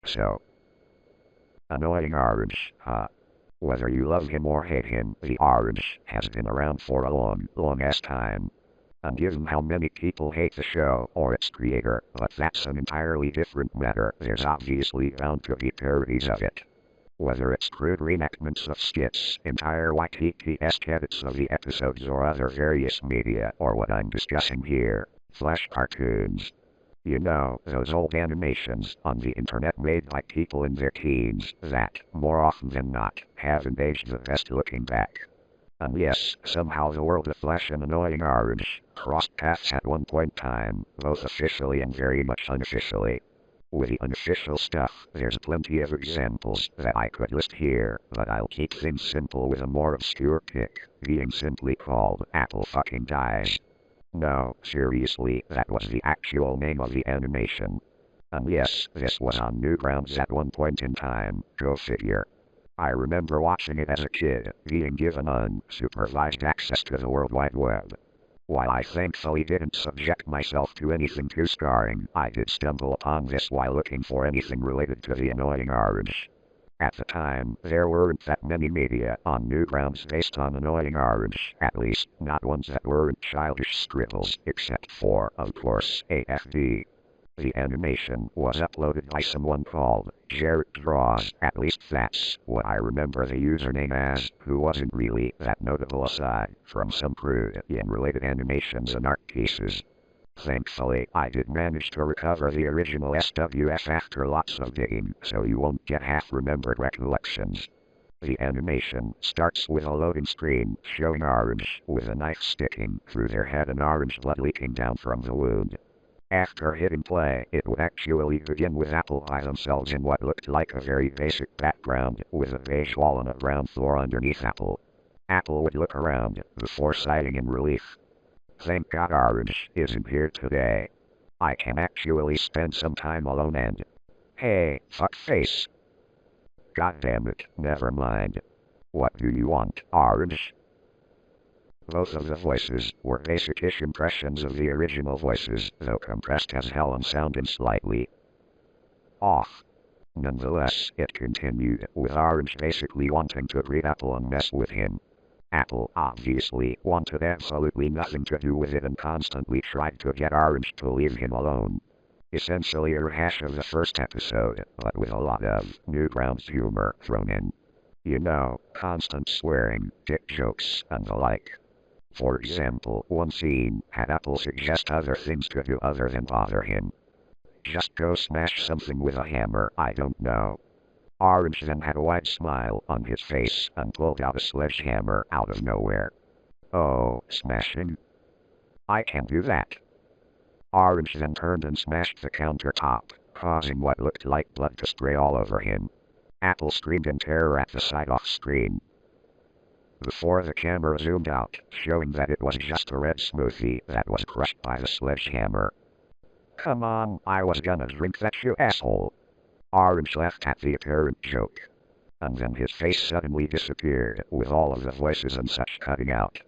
So, annoying Orange, huh? Whether you love him or hate him, the Orange has been around for a long ass time. And given how many people hate the show or its creator, but that's an entirely different matter, there's obviously bound to be parodies of it. Whether it's crude reenactments of skits, entire YTT-esque edits of the episodes or other various media, or what I'm discussing here, Flash cartoons. You know, those old animations on the internet made by people in their teens that, more often than not, haven't aged the best looking back. And yes, somehow the world of Flash and Annoying Orange crossed paths at one point in time, both officially and very much unofficially. With the unofficial stuff, there's plenty of examples that I could list here, but I'll keep things simple with a more obscure pick, being simply called Apple Fucking Dies. No, seriously, that was the actual name of the animation. And yes, this was on Newgrounds at one point in time, go figure. I remember watching it as a kid, being given unsupervised access to the World Wide Web. While I thankfully didn't subject myself to anything too scarring, I did stumble upon this while looking for anything related to the Annoying Orange. At the time, there weren't that many media on Newgrounds based on Annoying Orange, at least not ones that weren't childish scribbles, except for, of course, AFV. The animation was uploaded by someone called Jared Draws, at least that's what I remember the username as, who wasn't really that notable aside from some crude and related animations and art pieces. Thankfully, I did manage to recover the original SWF after lots of digging, so you won't get half-remembered recollections. The animation starts with a loading screen showing Orange with a knife sticking through their head and orange blood leaking down from the wound. After hitting play, it would actually begin with Apple by themselves in what looked like a very basic background, with a beige wall and a brown floor underneath Apple. Apple would look around, before sighing in relief. Thank God Orange isn't here today. I can actually spend some time alone and... Hey, fuckface. God damn it, never mind. What do you want, Orange? Both of the voices were basic-ish impressions of the original voices, though compressed as hell and sounding slightly off. Nonetheless, it continued, with Orange basically wanting to greet Apple and mess with him. Apple obviously wanted absolutely nothing to do with it and constantly tried to get Orange to leave him alone. Essentially a rehash of the first episode, but with a lot of Newgrounds humor thrown in. You know, constant swearing, dick jokes, and the like. For example, one scene had Apple suggest other things to do other than bother him. Just go smash something with a hammer, I don't know. Orange then had a wide smile on his face and pulled out a sledgehammer out of nowhere. Oh, smashing? I can do that. Orange then turned and smashed the countertop, causing what looked like blood to spray all over him. Apple screamed in terror at the sight off screen. Before the camera zoomed out, showing that it was just a red smoothie that was crushed by the sledgehammer. Come on, I was gonna drink that, you asshole. Orange laughed at the apparent joke. And then his face suddenly disappeared, with all of the voices and such cutting out.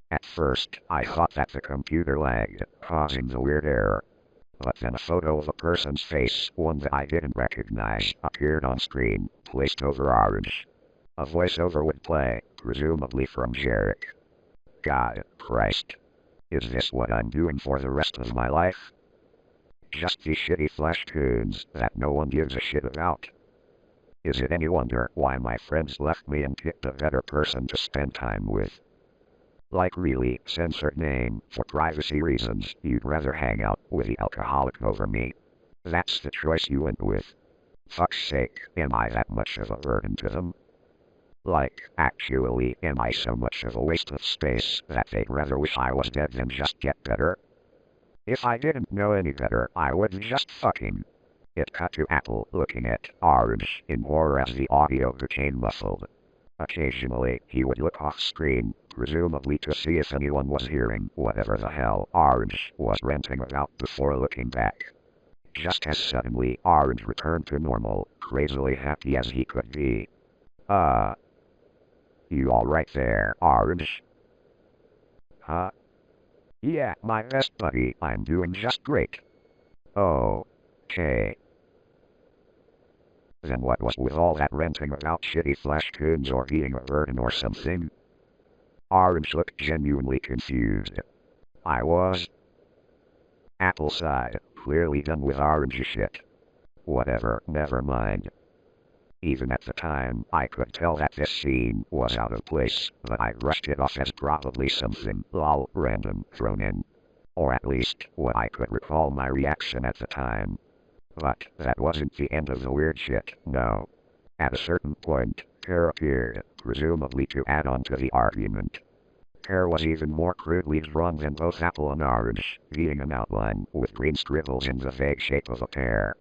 At first, I thought that the computer lagged, causing the weird error. But then a photo of a person's face, one that I didn't recognize, appeared on screen, placed over Orange. A voiceover would play, presumably from Jarek. God Christ. Is this what I'm doing for the rest of my life? Just these shitty Flash tunes that no one gives a shit about. Is it any wonder why my friends left me and picked a better person to spend time with? Like really, censored name, for privacy reasons, you'd rather hang out with the alcoholic over me. That's the choice you went with. Fuck's sake, am I that much of a burden to them? Like, actually, am I so much of a waste of space that they'd rather wish I was dead than just get better? If I didn't know any better, I would just fucking... It cut to Apple looking at Orange in horror as the audio became muffled. Occasionally, he would look off screen, presumably to see if anyone was hearing whatever the hell Orange was ranting about before looking back. Just as suddenly, Orange returned to normal, crazily happy as he could be. You alright there, Orange? Huh? Yeah, my best buddy, I'm doing just great. Okay. Then what was with all that ranting about shitty flash tunes or being a burden or something? Orange looked genuinely confused. I was. Apple sighed, clearly done with Orange's shit. Whatever, never mind. Even at the time, I could tell that this scene was out of place, but I brushed it off as probably something, lol, random, thrown in. Or at least, what I could recall my reaction at the time. But that wasn't the end of the weird shit, no. At a certain point, Pear appeared, presumably to add on to the argument. Pear was even more crudely drawn than both Apple and Orange, being an outline with green scribbles in the vague shape of a pear.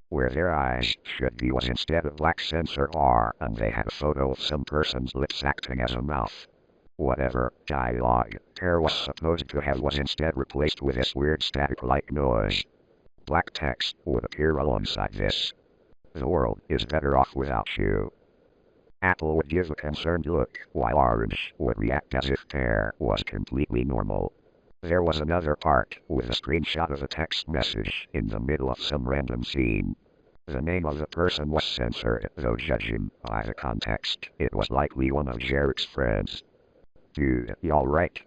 Where their eyes should be was instead a black sensor R, and they had a photo of some person's lips acting as a mouth. Whatever dialogue Pear was supposed to have was instead replaced with this weird static-like noise. Black text would appear alongside this. The world is better off without you. Apple would give a concerned look, while Orange would react as if Pear was completely normal. There was another part, with a screenshot of a text message in the middle of some random scene. The name of the person was censored, though judging by the context, it was likely one of Jarek's friends. Dude, you alright?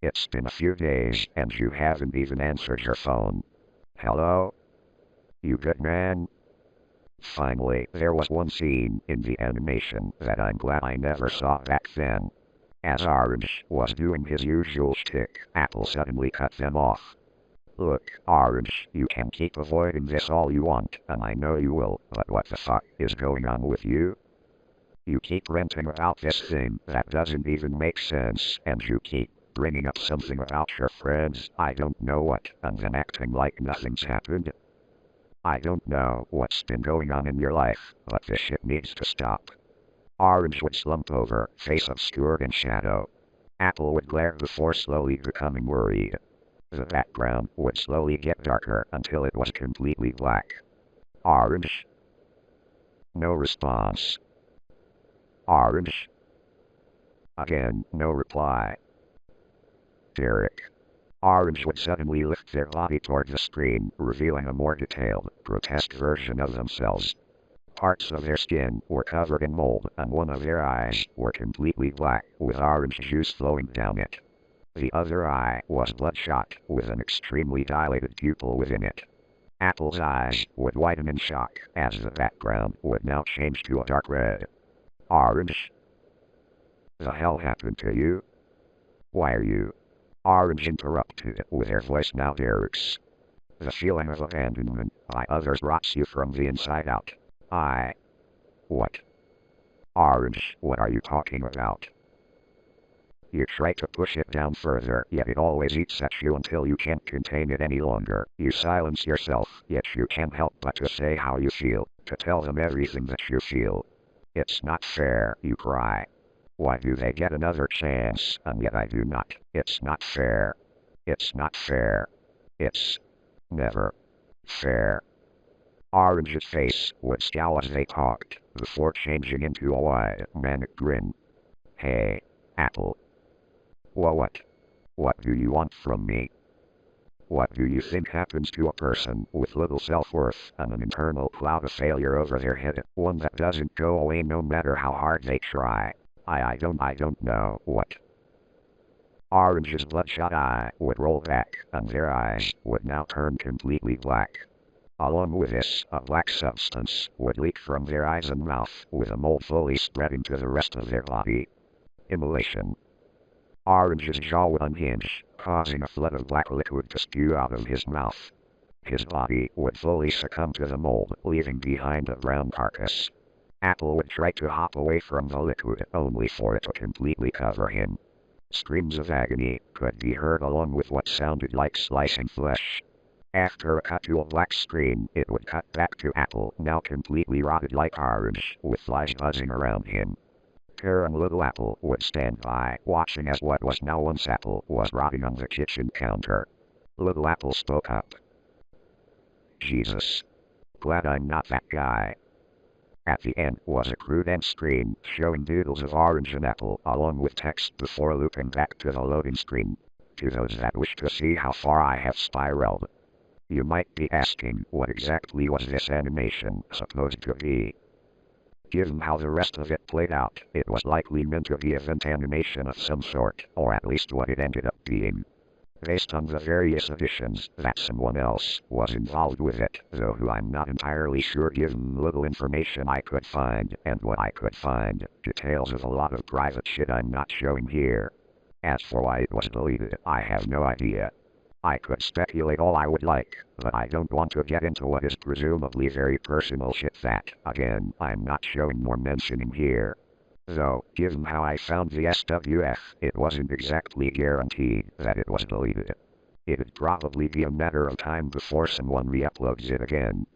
It's been a few days, and you haven't even answered your phone. Hello? You good, man? Finally, there was one scene in the animation that I'm glad I never saw back then. As Orange was doing his usual shtick, Apple suddenly cut them off. Look, Orange, you can keep avoiding this all you want, and I know you will, but what the fuck is going on with you? You keep ranting about this thing that doesn't even make sense, and you keep bringing up something about your friends, I don't know what, and then acting like nothing's happened. I don't know what's been going on in your life, but this shit needs to stop. Orange would slump over, face obscured in shadow. Apple would glare before slowly becoming worried. The background would slowly get darker until it was completely black. Orange? No response. Orange? Again, no reply. Derek. Orange would suddenly lift their body toward the screen, revealing a more detailed, grotesque version of themselves. Parts of their skin were covered in mold, and one of their eyes were completely black, with orange juice flowing down it. The other eye was bloodshot, with an extremely dilated pupil within it. Apple's eyes would widen in shock, as the background would now change to a dark red. Orange? The hell happened to you? Why are you? Orange interrupted, with her voice now Derek's. The feeling of abandonment by others rots you from the inside out. What? Orange, what are you talking about? You try to push it down further, yet it always eats at you until you can't contain it any longer. You silence yourself, yet you can't help but to say how you feel, to tell them everything that you feel. It's not fair, you cry. Why do they get another chance, and yet I do not? It's not fair. It's not fair. It's never fair. Orange's face would scowl as they talked, before changing into a wide, manic grin. Hey, Apple. What do you want from me? What do you think happens to a person with little self-worth and an internal cloud of failure over their head, one that doesn't go away no matter how hard they try? I don't know what. Orange's bloodshot eye would roll back, and their eyes would now turn completely black. Along with this, a black substance would leak from their eyes and mouth, with a mold fully spreading to the rest of their body. Immolation. Orange's jaw would unhinge, causing a flood of black liquid to spew out of his mouth. His body would fully succumb to the mold, leaving behind a brown carcass. Apple would try to hop away from the liquid, only for it to completely cover him. Screams of agony could be heard along with what sounded like slicing flesh. After a cut to a black screen, it would cut back to Apple, now completely rotted like Orange, with flies buzzing around him. Pear and Little Apple would stand by, watching as what was now once Apple was rotting on the kitchen counter. Little Apple spoke up. Jesus. Glad I'm not that guy. At the end was a crude end screen, showing doodles of Orange and Apple, along with text before looping back to the loading screen. To those that wish to see how far I have spiraled. You might be asking, what exactly was this animation supposed to be? Given how the rest of it played out, it was likely meant to be event animation of some sort, or at least what it ended up being. Based on the various additions, that someone else was involved with it, though who I'm not entirely sure given little information I could find, and what I could find, details of a lot of private shit I'm not showing here. As for why it was deleted, I have no idea. I could speculate all I would like, but I don't want to get into what is presumably very personal shit that, again, I'm not showing nor mentioning here. Though, given how I found the SWF, it wasn't exactly guaranteed that it was deleted. It'd probably be a matter of time before someone re-uploads it again,